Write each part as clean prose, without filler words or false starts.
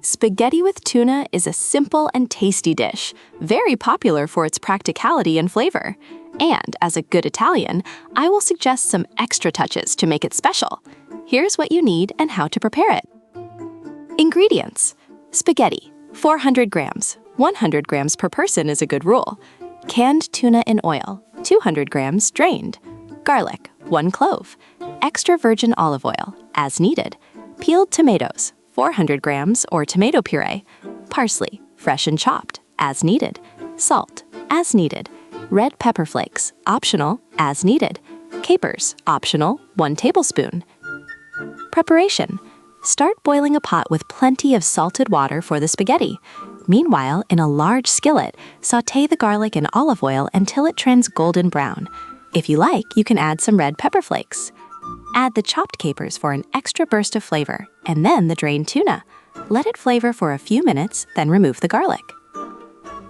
Spaghetti with tuna is a simple and tasty dish, very popular for its practicality and flavor. And as a good Italian, I will suggest some extra touches to make it special. Here's what you need and how to prepare it. Ingredients: spaghetti, 400 grams. 100 grams per person is a good rule. Canned tuna in oil, 200 grams drained. Garlic, 1 clove. Extra virgin olive oil, as needed. Peeled tomatoes, 400 grams or tomato puree. Parsley, fresh and chopped, as needed. Salt, as needed. Red pepper flakes, optional, as needed. Capers, optional, 1 tablespoon. Preparation: start boiling a pot with plenty of salted water for the spaghetti. Meanwhile, in a large skillet, sauté the garlic in olive oil until it turns golden brown. If you like, you can add some red pepper flakes. Add the chopped capers for an extra burst of flavor, and then the drained tuna. Let it flavor for a few minutes, then remove the garlic.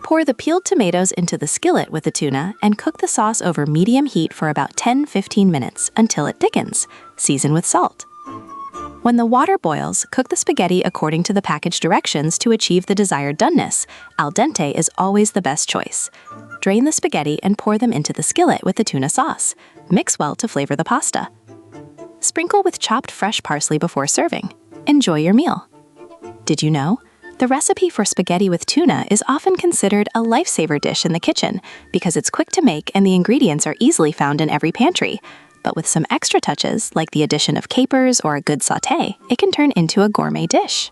Pour the peeled tomatoes into the skillet with the tuna and cook the sauce over medium heat for about 10–15 minutes until it thickens. Season with salt. When the water boils, cook the spaghetti according to the package directions to achieve the desired doneness. Al dente is always the best choice. Drain the spaghetti and pour them into the skillet with the tuna sauce. Mix well to flavor the pasta. Sprinkle with chopped fresh parsley before serving. Enjoy your meal. Did you know? The recipe for spaghetti with tuna is often considered a lifesaver dish in the kitchen because it's quick to make and the ingredients are easily found in every pantry. But with some extra touches, like the addition of capers or a good sauté, it can turn into a gourmet dish.